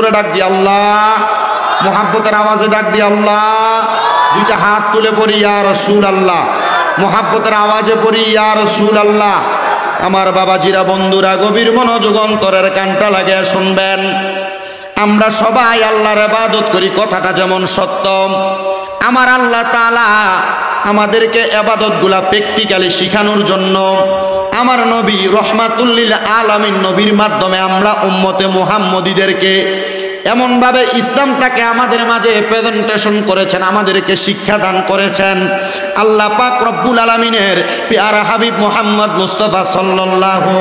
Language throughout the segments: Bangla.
করে ডাক দি আল্লাহ, মুহাব্বতের আওয়াজে ডাক দি আল্লাহ। দুইটা হাত তুলে পড়ি ইয়া রাসূলুল্লাহ, মুহাব্বতের আওয়াজে পড়ি ইয়া রাসূলুল্লাহ। আমার বাবাজিরা, বন্ধুরা, গভীর মনোযোগ অন্তরের কানটা লাগিয়ে শুনবেন। আমরা সবাই আল্লাহর ইবাদত করি, কথাটা যেমন সত্য। আমার আল্লাহ তাআলা আমাদেরকে ইবাদতগুলা প্র্যাকটিক্যালি শিখানোর জন্য আমার নবী রহমাতুল লিল আলামিন নবীর মাধ্যমে আমরা উম্মতে মুহাম্মদীদেরকে এমনভাবে ইসলামটাকে আমাদের মাঝে প্রেজেন্টেশন করেছেন, আমাদেরকে শিক্ষা দান করেছেন। আল্লাহ পাক রব্বুল আলামিনের পেয়ারা হাবিব মুহাম্মদ মুস্তাফা সাল্লাল্লাহু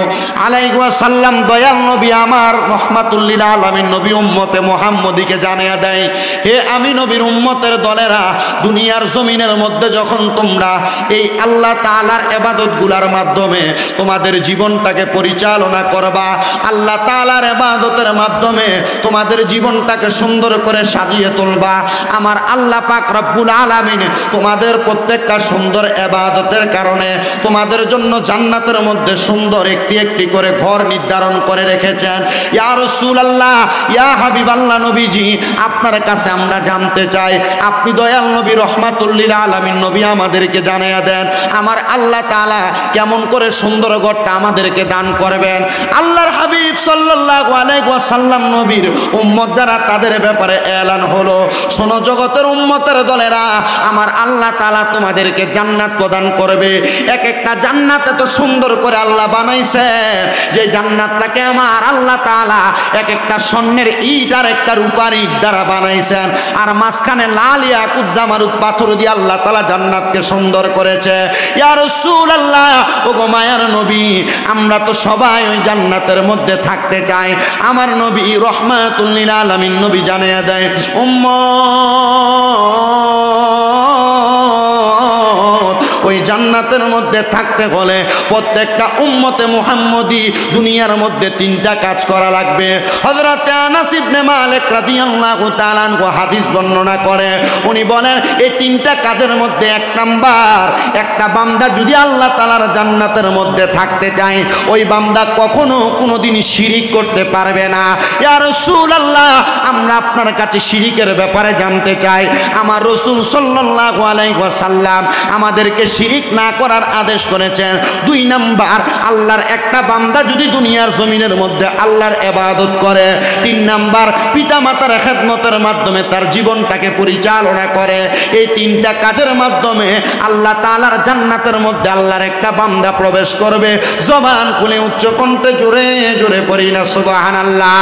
আলাইহি ওয়াসাল্লাম দয়াল নবী আমার রহমাতুল লিল আলামিন নবী উম্মতে মুহাম্মদীকে জানিয়ে দেয়, হে আমি নবীর উম্মতের দলেরা, দুনিয়ার জমিনের মধ্যে যখন তোমরা এই আল্লাহ তাআলার ইবাদতগুলোর মাধ্যমে তোমাদের জীবনটাকে পরিচালনা করবা, আল্লাহ তাআলার ইবাদতের মাধ্যমে তোমাদের জীবনটাকে সুন্দর করে সাজিয়ে তুলবা, আমার আল্লাহ পাক রব্বুল আলামিন তোমাদের প্রত্যেকটা সুন্দর ইবাদতের কারণে তোমাদের জন্য জান্নাতের মধ্যে সুন্দর একটি একটি করে ঘর নির্ধারণ করে রেখেছেন। ইয়া রাসূলুল্লাহ, ইয়া হাবিবাল্লাহ নবীজি, আপনার কাছে আমরা জানতে চাই, আপনি দয়াল নবী রহমাতুল লিল আলামিন নবী আমাদেরকে জানিয়ে দেন, আমার আল্লাহ তাআলা কেমন করে সুন্দর ঘরটা আমাদেরকে দান করবেন। আল্লাহর হাবিব সাল্লাল্লাহু আলাইহি ওয়াসাল্লাম নবীর উম্মত যারা, তাদের ব্যাপারে এলান হলো, শোনো জগতের উম্মতের দলেরা, আমার আল্লাহ তাআলা তোমাদেরকে জান্নাত প্রদান করবে। এক একটা জান্নাত এত সুন্দর করে আল্লাহ বানাইছে যে জান্নাতটাকে আমার আল্লাহ তাআলা এক একটা স্বর্ণের ইট আর একটা রূপার ইট দ্বারা বানাইছেন, আর মাঝখানে লাল ইয়াকুত জামারুত পাথর দিয়ে আল্লাহ তাআলা জান্নাতকে সুন্দর করেছে। ইয়া রাসূলুল্লাহ, ওগো মায়ার নবী, আমরা তো সবাই ওই জান্নাতের মধ্যে থাকতে চাই। আমার নবী রহমাতুল লিল আলামিন নবী জানিয়ে দেয়, উম্মত, ওই জান্নাতের মধ্যে থাকতে হলে প্রত্যেকটা উম্মতে মুহাম্মদী দুনিয়ার মধ্যে তিনটা কাজ করা লাগবে। হযরত আনাস ইবনে মালিক রাদিয়াল্লাহু তাআলা আনহু হাদিস বর্ণনা করে, উনি বলেন এই তিনটা কাজের মধ্যে এক নাম্বার, একটা বান্দা যদি আল্লাহ তাআলার জান্নাতের মধ্যে থাকতে চায়, ওই বান্দা কখনো কোনোদিন শিরিক করতে পারবে না। ইয়া রাসূলুল্লাহ, আমরা আপনার কাছে শিরিকের ব্যাপারে জানতে চাই। আমার রাসূল সাল্লাল্লাহু আলাইহি ওয়াসাল্লাম আমাদেরকে শিরিক না করার আদেশ করেছেন। দুই নাম্বার, আল্লাহর একটা বান্দা যদি দুনিয়ার জমিনের মধ্যে আল্লাহর ইবাদত করে, তিন নাম্বার, পিতা মাতার খেদমতের মাধ্যমে তার জীবনটাকে পরিচালনা করে, এই তিনটা কাজের মাধ্যমে আল্লাহ তাআলার জান্নাতের মধ্যে আল্লাহর একটা বান্দা প্রবেশ করবে। জবান খুলে উচ্চ কণ্ঠে জোরে জোরে পড়ি না সুবহানাল্লাহ।